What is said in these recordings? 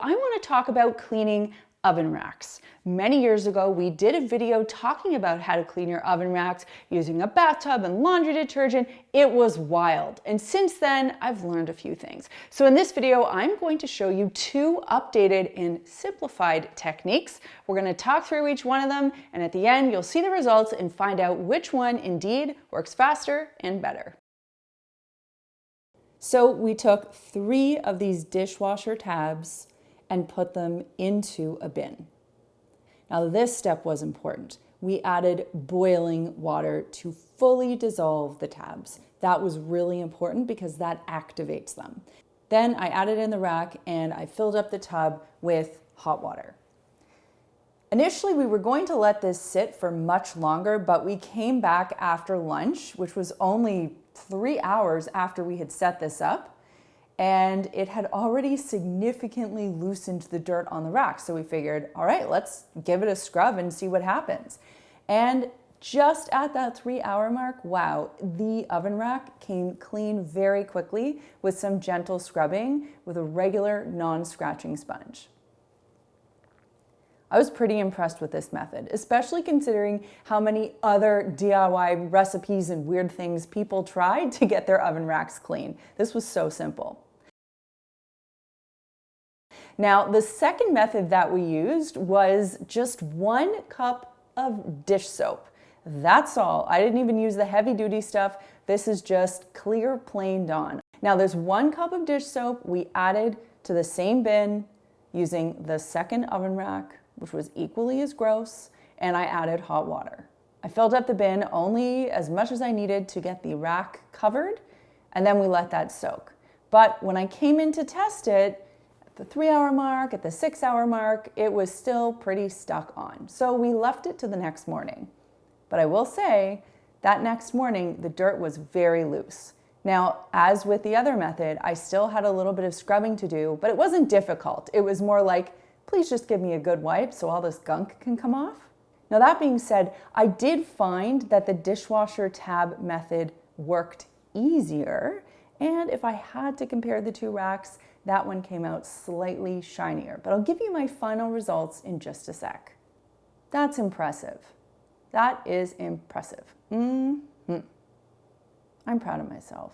I want to talk about cleaning oven racks. Many years ago, we did a video talking about how to clean your oven racks using a bathtub and laundry detergent. It was wild. And since then, I've learned a few things. So in this video, I'm going to show you 2 updated and simplified techniques. We're going to talk through each one of them, and at the end, you'll see the results and find out which one indeed works faster and better. So we took 3 of these dishwasher tabs and put them into a bin. Now this step was important. We added boiling water to fully dissolve the tabs. That was really important because that activates them. Then I added in the rack and I filled up the tub with hot water. Initially, we were going to let this sit for much longer, but we came back after lunch, which was only 3 hours after we had set this up, and it had already significantly loosened the dirt on the rack. So we figured, all right, let's give it a scrub and see what happens. And just at that 3-hour mark, wow, the oven rack came clean very quickly with some gentle scrubbing with a regular non-scratching sponge. I was pretty impressed with this method, especially considering how many other DIY recipes and weird things people tried to get their oven racks clean. This was so simple. Now, the second method that we used was just 1 cup of dish soap. That's all. I didn't even use the heavy-duty stuff. This is just clear, plain Dawn. Now, there's 1 cup of dish soap we added to the same bin using the second oven rack, which was equally as gross, and I added hot water. I filled up the bin only as much as I needed to get the rack covered, and then we let that soak. But when I came in to test it, the 3-hour mark, at the 6-hour mark, it was still pretty stuck on. So we left it to the next morning. But I will say that next morning, the dirt was very loose. Now, as with the other method, I still had a little bit of scrubbing to do, but it wasn't difficult. It was more like, please just give me a good wipe so all this gunk can come off. Now that being said, I did find that the dishwasher tab method worked easier. And if I had to compare the 2 racks, that one came out slightly shinier, but I'll give you my final results in just a sec. That's impressive. That is impressive. I'm proud of myself.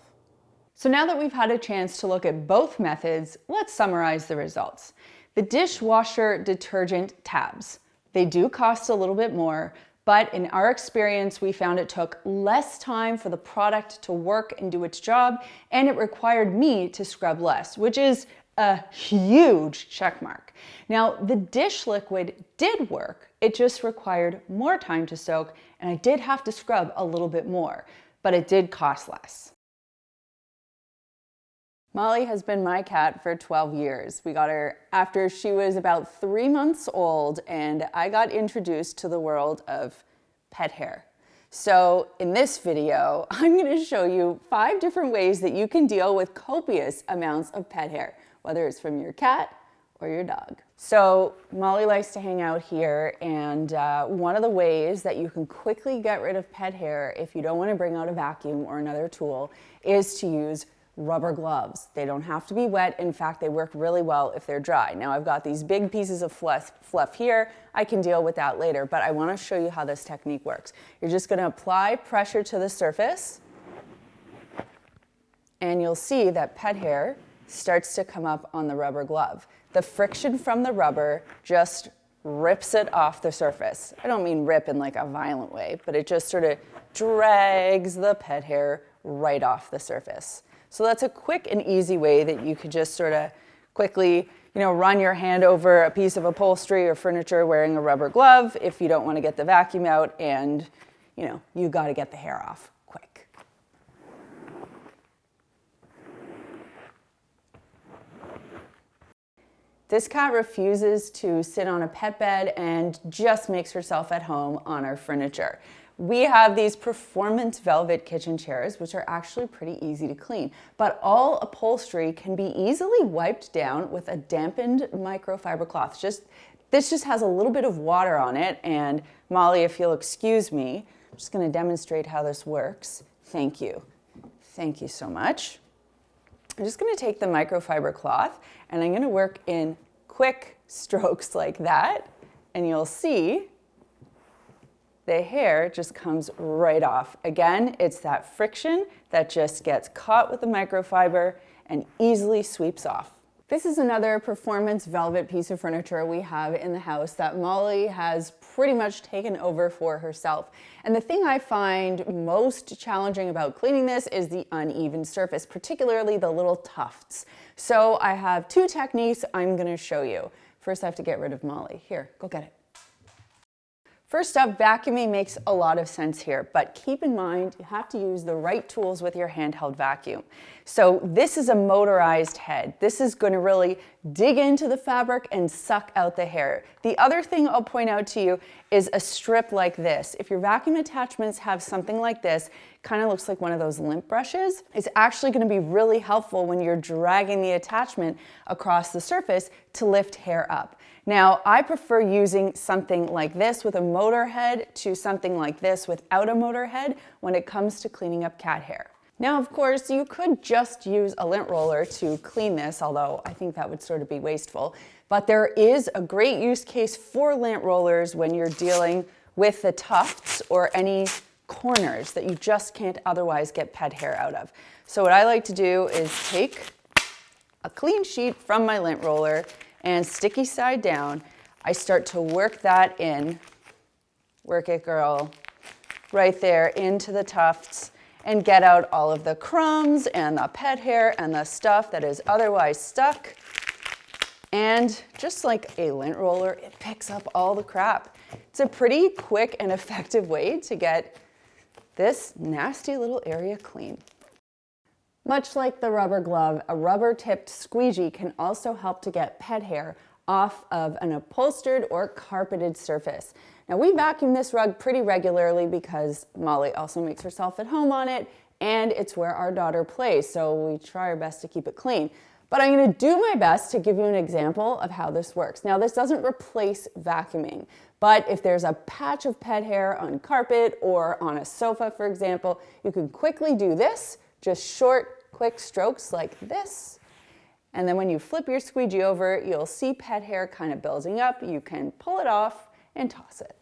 So now that we've had a chance to look at both methods, let's summarize the results. The dishwasher detergent tabs, they do cost a little bit more, but in our experience, we found it took less time for the product to work and do its job, and it required me to scrub less, which is a huge check mark. Now, the dish liquid did work. It just required more time to soak, and I did have to scrub a little bit more, but it did cost less. Molly has been my cat for 12 years. We got her after she was about 3 months old, and I got introduced to the world of pet hair. So in this video, I'm going to show you 5 different ways that you can deal with copious amounts of pet hair, whether it's from your cat or your dog. So Molly likes to hang out here, and one of the ways that you can quickly get rid of pet hair if you don't want to bring out a vacuum or another tool is to use rubber gloves. They don't have to be wet. In fact, they work really well if they're dry. Now I've got these big pieces of fluff here. I can deal with that later, but I want to show you how this technique works. You're just going to apply pressure to the surface, and you'll see that pet hair starts to come up on the rubber glove. The friction from the rubber just rips it off the surface. I don't mean rip in like a violent way, but it just sort of drags the pet hair right off the surface. So that's a quick and easy way that you could just sort of quickly, run your hand over a piece of upholstery or furniture wearing a rubber glove if you don't want to get the vacuum out and, you got to get the hair off quick. This cat refuses to sit on a pet bed and just makes herself at home on our furniture. We have these performance velvet kitchen chairs, which are actually pretty easy to clean, but all upholstery can be easily wiped down with a dampened microfiber cloth. This just has a little bit of water on it, and Molly, if you'll excuse me, I'm just going to demonstrate how this works. Thank you. Thank you so much. I'm just going to take the microfiber cloth, and I'm going to work in quick strokes like that, and you'll see the hair just comes right off. Again, it's that friction that just gets caught with the microfiber and easily sweeps off. This is another performance velvet piece of furniture we have in the house that Molly has pretty much taken over for herself. And the thing I find most challenging about cleaning this is the uneven surface, particularly the little tufts. So I have two techniques I'm gonna show you. First, I have to get rid of Molly. Here, go get it. First up, vacuuming makes a lot of sense here, but keep in mind you have to use the right tools with your handheld vacuum. So this is a motorized head. This is going to really dig into the fabric and suck out the hair. The other thing I'll point out to you is a strip like this. If your vacuum attachments have something like this, kind of looks like one of those lint brushes, it's actually going to be really helpful when you're dragging the attachment across the surface to lift hair up. Now, I prefer using something like this with a motor head to something like this without a motor head when it comes to cleaning up cat hair. Now, of course, you could just use a lint roller to clean this, although I think that would sort of be wasteful. But there is a great use case for lint rollers when you're dealing with the tufts or any corners that you just can't otherwise get pet hair out of. So what I like to do is take a clean sheet from my lint roller and sticky side down, I start to work that in, work it girl, right there into the tufts and get out all of the crumbs and the pet hair and the stuff that is otherwise stuck. And just like a lint roller, it picks up all the crap. It's a pretty quick and effective way to get this nasty little area clean. Much like the rubber glove, a rubber-tipped squeegee can also help to get pet hair off of an upholstered or carpeted surface. Now, we vacuum this rug pretty regularly because Molly also makes herself at home on it, and it's where our daughter plays, so we try our best to keep it clean. But I'm going to do my best to give you an example of how this works. Now, this doesn't replace vacuuming, but if there's a patch of pet hair on carpet or on a sofa, for example, you can quickly do this, just short, quick strokes like this. And then when you flip your squeegee over, you'll see pet hair kind of building up. You can pull it off and toss it.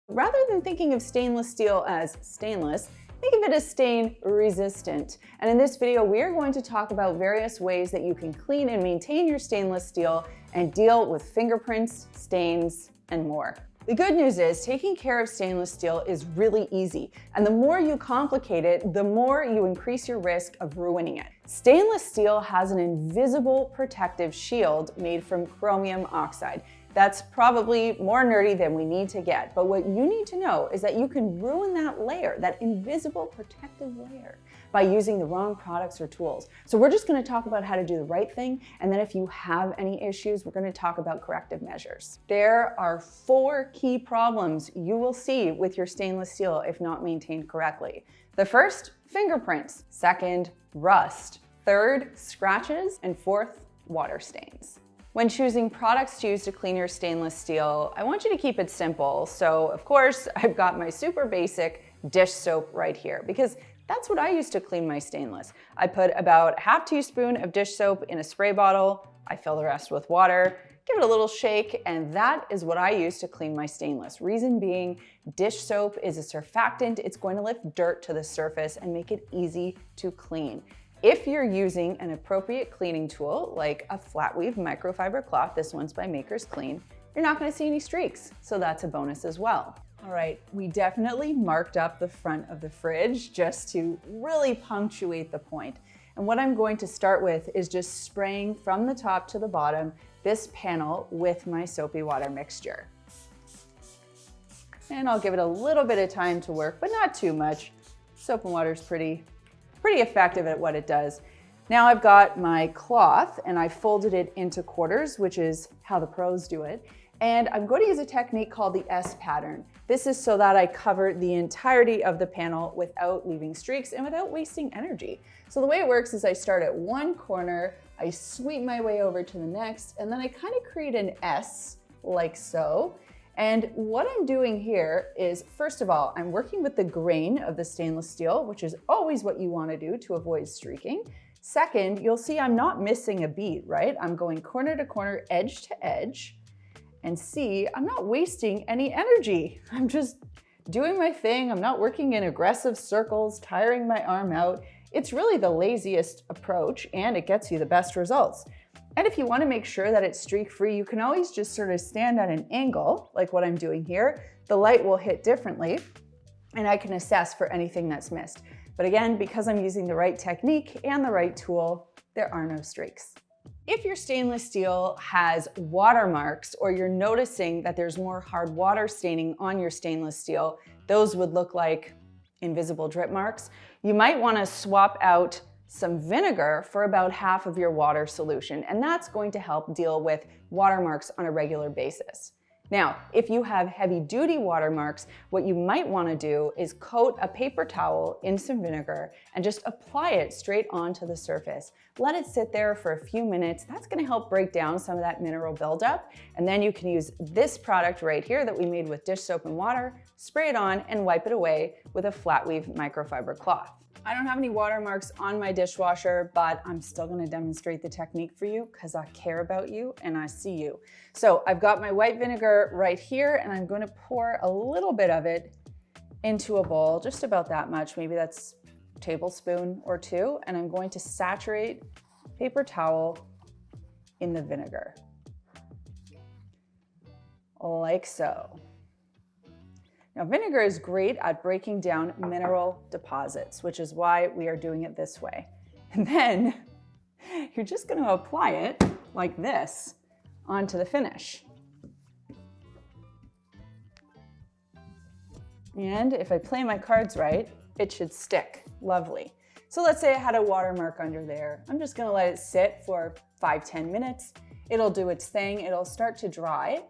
Rather than thinking of stainless steel as stainless, think of it as stain resistant. And in this video, we are going to talk about various ways that you can clean and maintain your stainless steel and deal with fingerprints, stains, and more. The good news is taking care of stainless steel is really easy, and the more you complicate it, the more you increase your risk of ruining it. Stainless steel has an invisible protective shield made from chromium oxide. That's probably more nerdy than we need to get, but what you need to know is that you can ruin that layer, that invisible protective layer, by using the wrong products or tools. So we're just going to talk about how to do the right thing, and then if you have any issues, we're going to talk about corrective measures. There are 4 key problems you will see with your stainless steel if not maintained correctly. The first, fingerprints. Second, rust. Third, scratches. And fourth, water stains. When choosing products to use to clean your stainless steel, I want you to keep it simple. So of course, I've got my super basic dish soap right here because that's what I use to clean my stainless. I put about ½ teaspoon of dish soap in a spray bottle. I fill the rest with water, give it a little shake, and that is what I use to clean my stainless. Reason being, dish soap is a surfactant. It's going to lift dirt to the surface and make it easy to clean. If you're using an appropriate cleaning tool, like a flat weave microfiber cloth, this one's by Maker's Clean, you're not gonna see any streaks, so that's a bonus as well. All right, we definitely marked up the front of the fridge just to really punctuate the point. And what I'm going to start with is just spraying from the top to the bottom this panel with my soapy water mixture. And I'll give it a little bit of time to work, but not too much. Soap and water is pretty effective at what it does. Now I've got my cloth and I folded it into quarters, which is how the pros do it. And I'm going to use a technique called the S pattern. This is so that I cover the entirety of the panel without leaving streaks and without wasting energy. So the way it works is I start at one corner, I sweep my way over to the next, and then I kind of create an S like so. And what I'm doing here is, first of all, I'm working with the grain of the stainless steel, which is always what you want to do to avoid streaking. Second, you'll see I'm not missing a beat, right? I'm going corner to corner, edge to edge, and see, I'm not wasting any energy. I'm just doing my thing. I'm not working in aggressive circles, tiring my arm out. It's really the laziest approach, and it gets you the best results. And if you want to make sure that it's streak-free, you can always just sort of stand at an angle, like what I'm doing here. The light will hit differently, and I can assess for anything that's missed. But again, because I'm using the right technique and the right tool, there are no streaks. If your stainless steel has watermarks, or you're noticing that there's more hard water staining on your stainless steel, those would look like invisible drip marks. You might want to swap out some vinegar for about half of your water solution, and that's going to help deal with watermarks on a regular basis. Now, if you have heavy-duty watermarks, what you might want to do is coat a paper towel in some vinegar and just apply it straight onto the surface. Let it sit there for a few minutes. That's going to help break down some of that mineral buildup. And then you can use this product right here that we made with dish soap and water, spray it on, and wipe it away with a flat weave microfiber cloth. I don't have any watermarks on my dishwasher, but I'm still gonna demonstrate the technique for you because I care about you and I see you. So I've got my white vinegar right here, and I'm gonna pour a little bit of it into a bowl, just about that much, maybe that's a tablespoon or two, and I'm going to saturate paper towel in the vinegar, like so. Now, vinegar is great at breaking down mineral deposits, which is why we are doing it this way. And then you're just going to apply it like this onto the finish. And if I play my cards right, it should stick. Lovely. So let's say I had a watermark under there. I'm just going to let it sit for 5-10 minutes. It'll do its thing. It'll start to dry.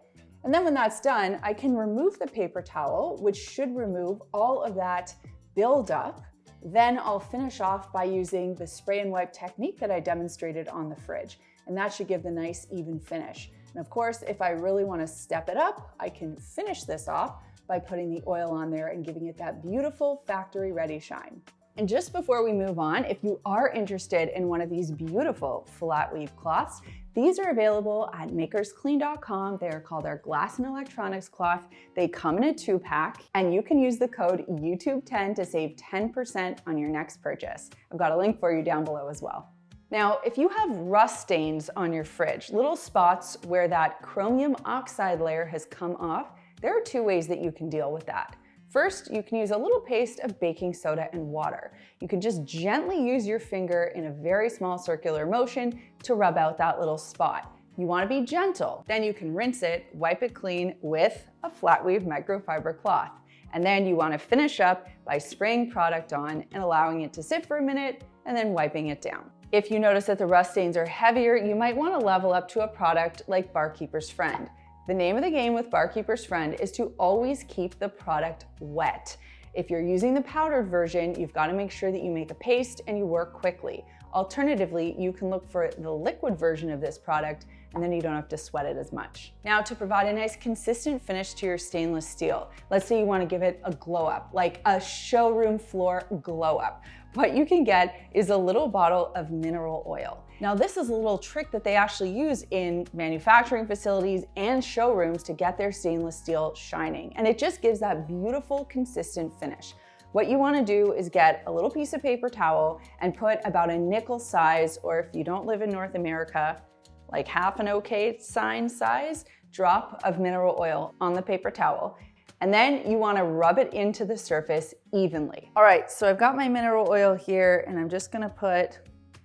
And then when that's done, I can remove the paper towel, which should remove all of that buildup. Then I'll finish off by using the spray and wipe technique that I demonstrated on the fridge. And that should give the nice even finish. And of course, if I really want to step it up, I can finish this off by putting the oil on there and giving it that beautiful factory ready shine. And just before we move on, if you are interested in one of these beautiful flat weave cloths, these are available at makersclean.com. They are called our glass and electronics cloth. They come in a 2-pack, and you can use the code YouTube10 to save 10% on your next purchase. I've got a link for you down below as well. Now, if you have rust stains on your fridge, little spots where that chromium oxide layer has come off, there are 2 ways that you can deal with that. First, you can use a little paste of baking soda and water. You can just gently use your finger in a very small circular motion to rub out that little spot. You want to be gentle. Then you can rinse it, wipe it clean with a flat weave microfiber cloth. And then you want to finish up by spraying product on and allowing it to sit for a minute and then wiping it down. If you notice that the rust stains are heavier, you might want to level up to a product like Barkeeper's Friend. The name of the game with Barkeeper's Friend is to always keep the product wet. If you're using the powdered version, you've got to make sure that you make a paste and you work quickly. Alternatively, you can look for the liquid version of this product, and then you don't have to sweat it as much. Now, to provide a nice consistent finish to your stainless steel, let's say you want to give it a glow up, like a showroom floor glow up. What you can get is a little bottle of mineral oil. Now, this is a little trick that they actually use in manufacturing facilities and showrooms to get their stainless steel shining, and it just gives that beautiful, consistent finish. What you want to do is get a little piece of paper towel and put about a nickel size, or if you don't live in North America, like half an OK sign size drop of mineral oil on the paper towel. And then you want to rub it into the surface evenly. All right, so I've got my mineral oil here, and I'm just going to put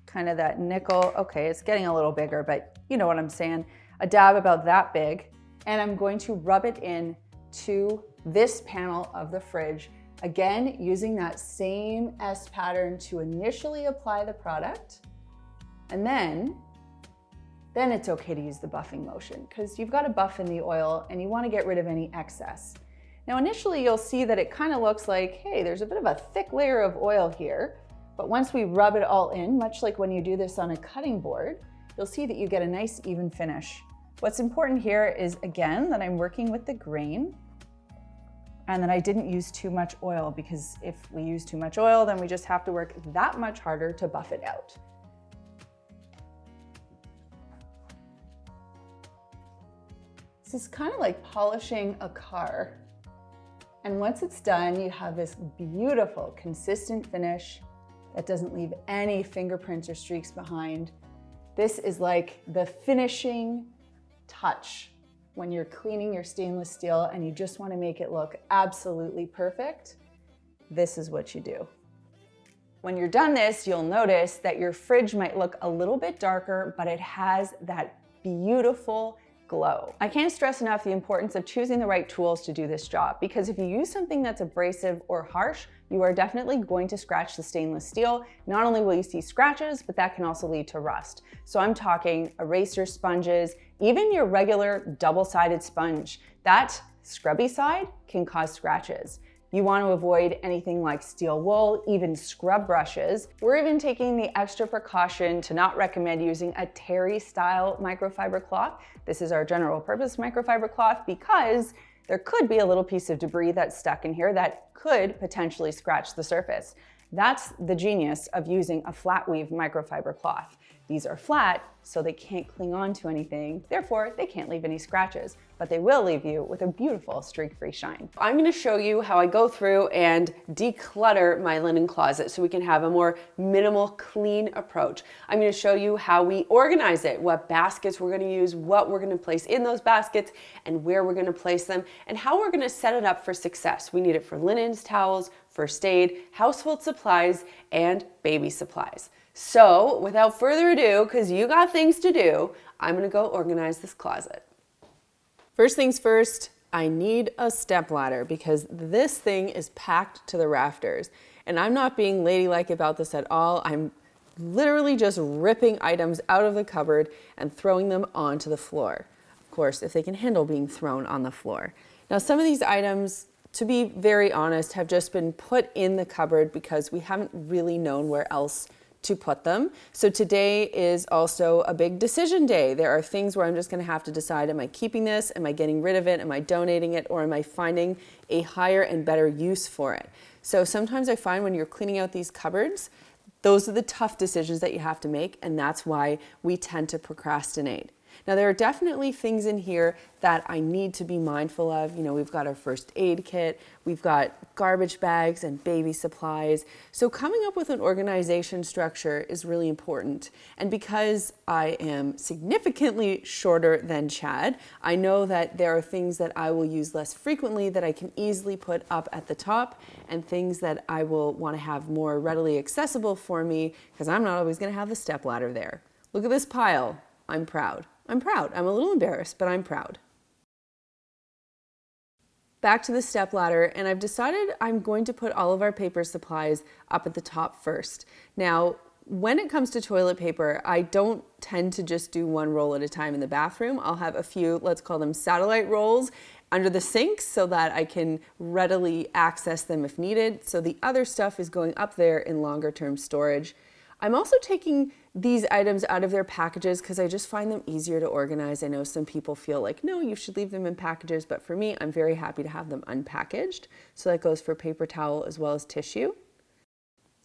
kind of that nickel. Okay, it's getting a little bigger, but you know what I'm saying. A dab about that big. And I'm going to rub it in to this panel of the fridge. Again, using that same S pattern to initially apply the product. And then it's okay to use the buffing motion because you've got to buff in the oil and you want to get rid of any excess. Now, initially you'll see that it kind of looks like, hey, there's a bit of a thick layer of oil here. But once we rub it all in, much like when you do this on a cutting board, you'll see that you get a nice even finish. What's important here is, again, that I'm working with the grain and that I didn't use too much oil, because if we use too much oil, then we just have to work that much harder to buff it out. This is kind of like polishing a car. And once it's done, you have this beautiful, consistent finish that doesn't leave any fingerprints or streaks behind. This is like the finishing touch when you're cleaning your stainless steel and you just want to make it look absolutely perfect. This is what you do. When you're done this, you'll notice that your fridge might look a little bit darker, but it has that beautiful glow. I can't stress enough the importance of choosing the right tools to do this job, because if you use something that's abrasive or harsh, you are definitely going to scratch the stainless steel. Not only will you see scratches, but that can also lead to rust. So I'm talking eraser sponges, even your regular double-sided sponge. That scrubby side can cause scratches. You want to avoid anything like steel wool, even scrub brushes. We're even taking the extra precaution to not recommend using a terry style microfiber cloth. This is our general purpose microfiber cloth because there could be a little piece of debris that's stuck in here that could potentially scratch the surface. That's the genius of using a flat weave microfiber cloth. These are flat, so they can't cling on to anything. Therefore, they can't leave any scratches, but they will leave you with a beautiful streak-free shine. I'm gonna show you how I go through and declutter my linen closet so we can have a more minimal, clean approach. I'm gonna show you how we organize it, what baskets we're gonna use, what we're gonna place in those baskets, and where we're gonna place them, and how we're gonna set it up for success. We need it for linens, towels, first aid, household supplies, and baby supplies. So without further ado, because you got things to do, I'm gonna go organize this closet. First things first, I need a stepladder because this thing is packed to the rafters. And I'm not being ladylike about this at all. I'm literally just ripping items out of the cupboard and throwing them onto the floor. Of course, if they can handle being thrown on the floor. Now, some of these items, to be very honest, have just been put in the cupboard because we haven't really known where else to put them. So today is also a big decision day. There are things where I'm just gonna have to decide, am I keeping this? Am I getting rid of it? Am I donating it? Or am I finding a higher and better use for it? So sometimes I find when you're cleaning out these cupboards, those are the tough decisions that you have to make, and that's why we tend to procrastinate. Now, there are definitely things in here that I need to be mindful of. You know, we've got our first aid kit, we've got garbage bags and baby supplies. So coming up with an organization structure is really important. And because I am significantly shorter than Chad, I know that there are things that I will use less frequently that I can easily put up at the top, and things that I will want to have more readily accessible for me because I'm not always going to have the stepladder there. Look at this pile. I'm proud. I'm proud. I'm a little embarrassed, but I'm proud. Back to the stepladder, and I've decided I'm going to put all of our paper supplies up at the top first. Now, when it comes to toilet paper, I don't tend to just do one roll at a time in the bathroom. I'll have a few, let's call them satellite rolls, under the sinks so that I can readily access them if needed. So the other stuff is going up there in longer term storage. I'm also taking these items out of their packages because I just find them easier to organize. I know some people feel like, no, you should leave them in packages, but for me, I'm very happy to have them unpackaged. So that goes for paper towel as well as tissue.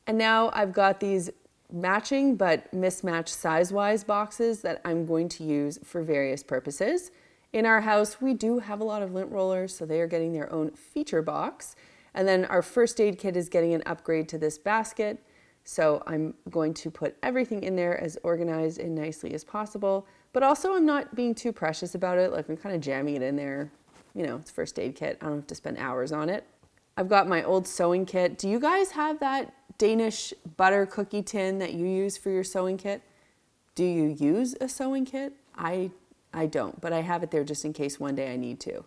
And now I've got these matching but mismatched size-wise boxes that I'm going to use for various purposes. In our house, we do have a lot of lint rollers, so they are getting their own feature box. And then our first aid kit is getting an upgrade to this basket. So I'm going to put everything in there as organized and nicely as possible, but also I'm not being too precious about it. Like I'm kind of jamming it in there. You know, it's first aid kit. I don't have to spend hours on it. I've got my old sewing kit. Do you guys have that Danish butter cookie tin that you use for your sewing kit? Do you use a sewing kit? I don't, but I have it there just in case one day I need to.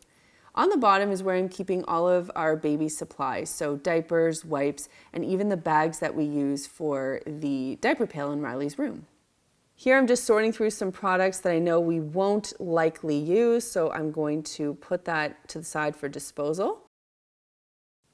On the bottom is where I'm keeping all of our baby supplies, so diapers, wipes, and even the bags that we use for the diaper pail in Riley's room. Here I'm just sorting through some products that I know we won't likely use, so I'm going to put that to the side for disposal.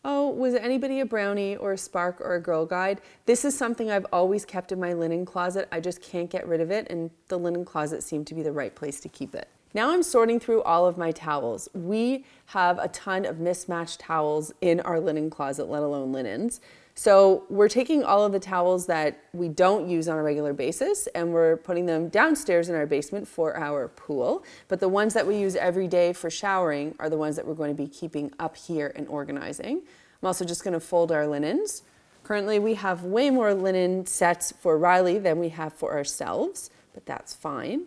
Oh, was anybody a brownie or a spark or a Girl Guide? This is something I've always kept in my linen closet. I just can't get rid of it, and the linen closet seemed to be the right place to keep it. Now I'm sorting through all of my towels. We have a ton of mismatched towels in our linen closet, let alone linens. So we're taking all of the towels that we don't use on a regular basis and we're putting them downstairs in our basement for our pool. But the ones that we use every day for showering are the ones that we're going to be keeping up here and organizing. I'm also just going to fold our linens. Currently we have way more linen sets for Riley than we have for ourselves, but that's fine.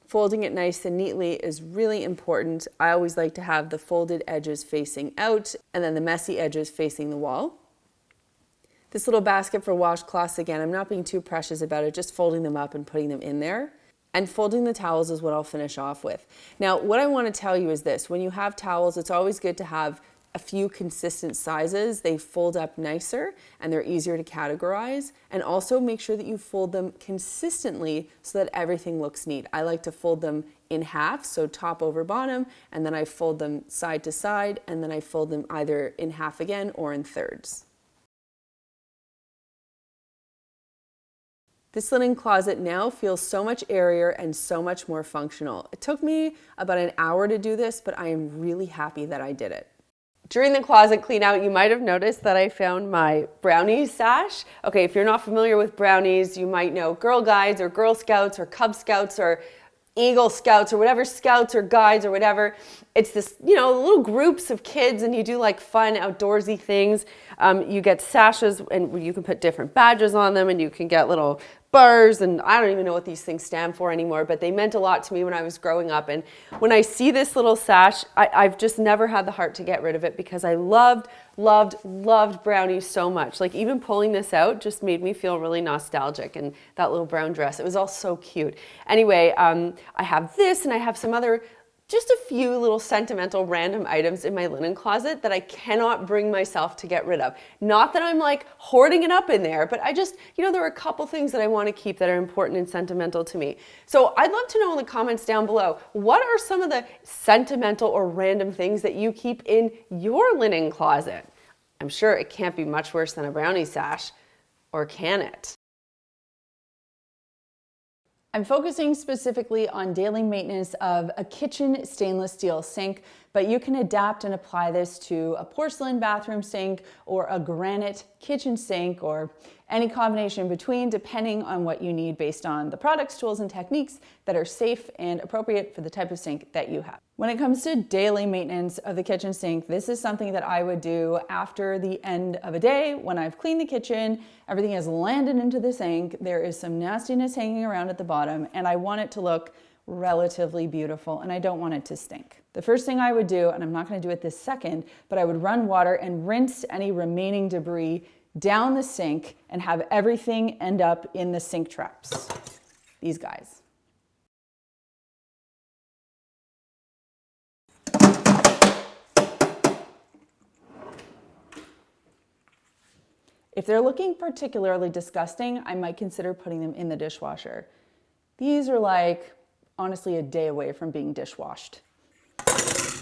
Folding it nice and neatly is really important. I always like to have the folded edges facing out and then the messy edges facing the wall. This little basket for washcloths, again, I'm not being too precious about it, just folding them up and putting them in there. And folding the towels is what I'll finish off with. Now, what I want to tell you is this. When you have towels, it's always good to have a few consistent sizes. They fold up nicer and they're easier to categorize. And also make sure that you fold them consistently so that everything looks neat. I like to fold them in half, so top over bottom, and then I fold them side to side, and then I fold them either in half again or in thirds. This linen closet now feels so much airier and so much more functional. It took me about an hour to do this, but I am really happy that I did it. During the closet clean out, you might have noticed that I found my brownies sash. Okay, if you're not familiar with brownies, you might know Girl Guides or Girl Scouts or Cub Scouts or Eagle Scouts or whatever, Scouts or Guides or whatever. It's this, little groups of kids and you do like fun outdoorsy things. You get sashes and you can put different badges on them and you can get little bars, and I don't even know what these things stand for anymore, but they meant a lot to me when I was growing up. And when I see this little sash, I've just never had the heart to get rid of it because I loved brownies so much. Like even pulling this out just made me feel really nostalgic, and that little brown dress, it was all so cute. Anyway, I have this and I have some other, just a few little sentimental random items in my linen closet that I cannot bring myself to get rid of. Not that I'm like hoarding it up in there, but I just, there are a couple things that I want to keep that are important and sentimental to me. So I'd love to know in the comments down below, what are some of the sentimental or random things that you keep in your linen closet? I'm sure it can't be much worse than a brownie sash, or can it? I'm focusing specifically on daily maintenance of a kitchen stainless steel sink, but you can adapt and apply this to a porcelain bathroom sink or a granite kitchen sink or any combination between, depending on what you need based on the products, tools, and techniques that are safe and appropriate for the type of sink that you have. When it comes to daily maintenance of the kitchen sink, this is something that I would do after the end of a day when I've cleaned the kitchen, everything has landed into the sink, there is some nastiness hanging around at the bottom, and I want it to look relatively beautiful, and I don't want it to stink. The first thing I would do, and I'm not going to do it this second, but I would run water and rinse any remaining debris down the sink and have everything end up in the sink traps. These guys. If they're looking particularly disgusting, I might consider putting them in the dishwasher. These are like, honestly, a day away from being dishwashed.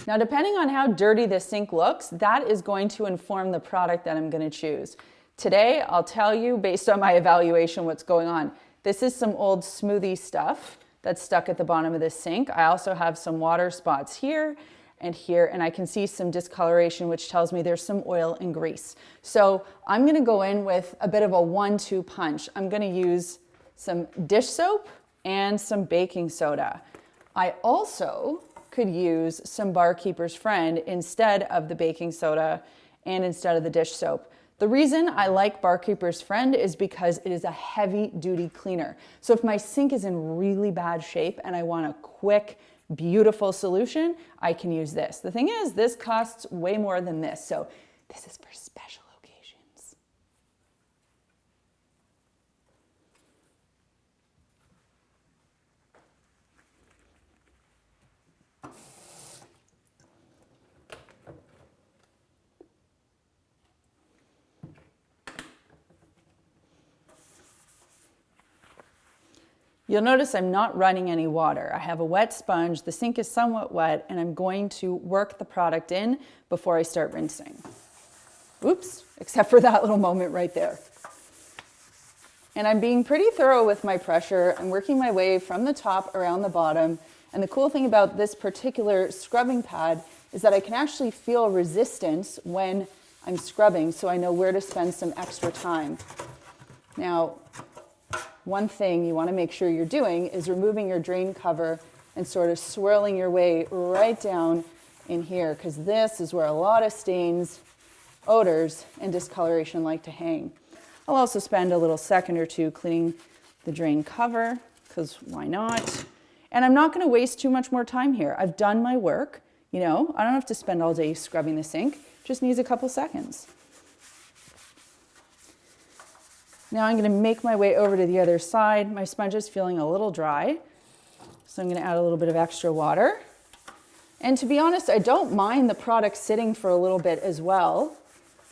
Now, depending on how dirty the sink looks, that is going to inform the product that I'm going to choose. Today, I'll tell you, based on my evaluation, what's going on. This is some old smoothie stuff that's stuck at the bottom of this sink. I also have some water spots here, and I can see some discoloration, which tells me there's some oil and grease. So I'm gonna go in with a bit of a 1-2 punch. I'm gonna use some dish soap and some baking soda. I also could use some Barkeeper's Friend instead of the baking soda and instead of the dish soap. The reason I like Barkeeper's Friend is because it is a heavy duty cleaner. So if my sink is in really bad shape and I want a quick, beautiful solution, I can use this. The thing is, this costs way more than this. So this is for special occasions. You'll notice I'm not running any water. I have a wet sponge, the sink is somewhat wet, and I'm going to work the product in before I start rinsing. Oops, except for that little moment right there. And I'm being pretty thorough with my pressure. I'm working my way from the top around the bottom. And the cool thing about this particular scrubbing pad is that I can actually feel resistance when I'm scrubbing so I know where to spend some extra time. Now, one thing you want to make sure you're doing is removing your drain cover and sort of swirling your way right down in here, because this is where a lot of stains, odors, and discoloration like to hang. I'll also spend a little second or two cleaning the drain cover, because why not? And I'm not going to waste too much more time here. I've done my work. You know, I don't have to spend all day scrubbing the sink. Just needs a couple seconds. Now I'm going to make my way over to the other side. My sponge is feeling a little dry, so I'm going to add a little bit of extra water. And to be honest, I don't mind the product sitting for a little bit as well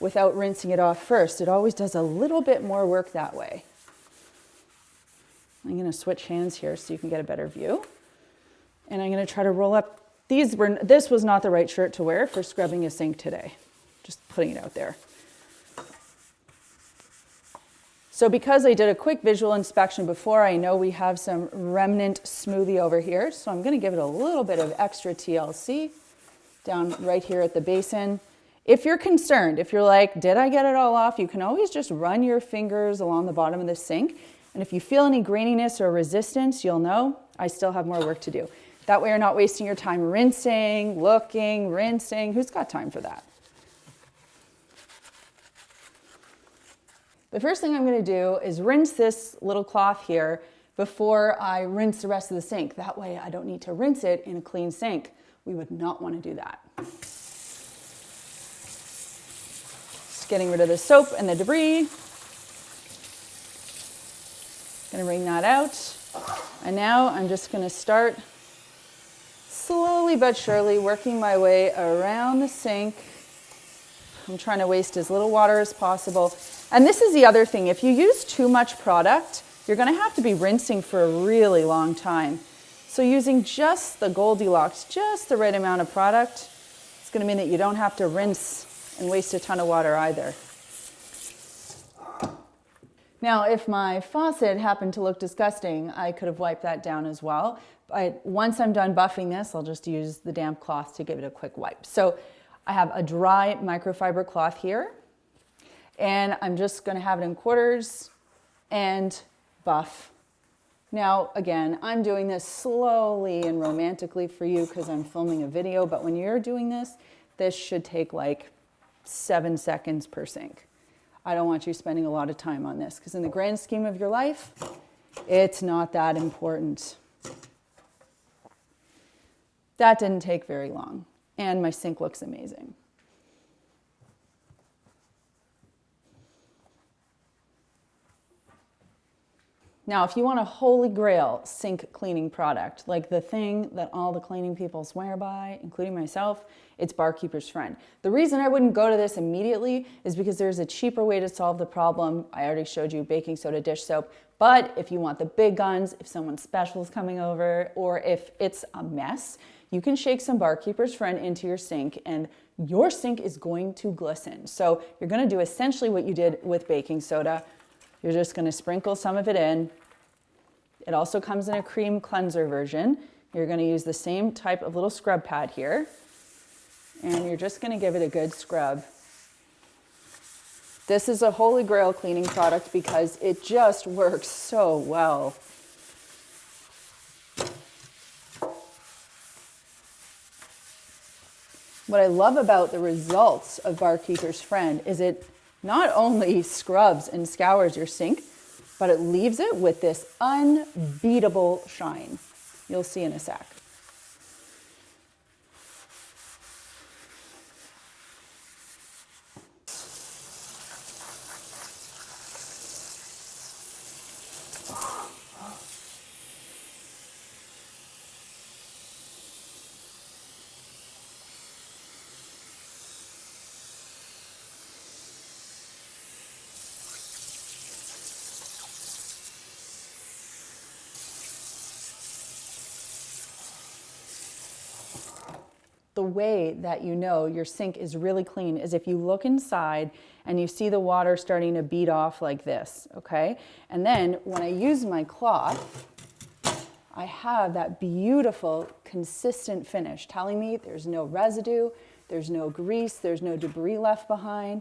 without rinsing it off first. It always does a little bit more work that way. I'm going to switch hands here so you can get a better view. And I'm going to try to roll up. This was not the right shirt to wear for scrubbing a sink today. Just putting it out there. So because I did a quick visual inspection before, I know we have some remnant smoothie over here. So I'm going to give it a little bit of extra TLC down right here at the basin. If you're concerned, if you're like, did I get it all off? You can always just run your fingers along the bottom of the sink. And if you feel any graininess or resistance, you'll know I still have more work to do. That way you're not wasting your time rinsing, looking, rinsing. Who's got time for that? The first thing I'm going to do is rinse this little cloth here before I rinse the rest of the sink. That way I don't need to rinse it in a clean sink. We would not want to do that. Just getting rid of the soap and the debris. Going to wring that out. And now I'm just going to start slowly but surely working my way around the sink. I'm trying to waste as little water as possible. And this is the other thing. If you use too much product, you're going to have to be rinsing for a really long time. So using just the Goldilocks, just the right amount of product, it's going to mean that you don't have to rinse and waste a ton of water either. Now, if my faucet happened to look disgusting, I could have wiped that down as well. But once I'm done buffing this, I'll just use the damp cloth to give it a quick wipe. So I have a dry microfiber cloth here, and I'm just going to have it in quarters and buff. Now, again, I'm doing this slowly and romantically for you because I'm filming a video, but when you're doing this, this should take like 7 seconds per sink. I don't want you spending a lot of time on this because in the grand scheme of your life, it's not that important. That didn't take very long, and my sink looks amazing. Now, if you want a holy grail sink cleaning product, like the thing that all the cleaning people swear by, including myself, it's Barkeeper's Friend. The reason I wouldn't go to this immediately is because there's a cheaper way to solve the problem. I already showed you baking soda dish soap, but if you want the big guns, if someone special is coming over, or if it's a mess, you can shake some Barkeeper's Friend into your sink and your sink is going to glisten. So you're going to do essentially what you did with baking soda. You're just going to sprinkle some of it in. It also comes in a cream cleanser version. You're going to use the same type of little scrub pad here. And you're just going to give it a good scrub. This is a holy grail cleaning product because it just works so well. What I love about the results of Barkeeper's Friend is it not only scrubs and scours your sink, but it leaves it with this unbeatable shine. You'll see in a sec. The way that you know your sink is really clean is if you look inside and you see the water starting to bead off like this, okay? And then when I use my cloth, I have that beautiful, consistent finish telling me there's no residue, There's no grease, there's no debris left behind.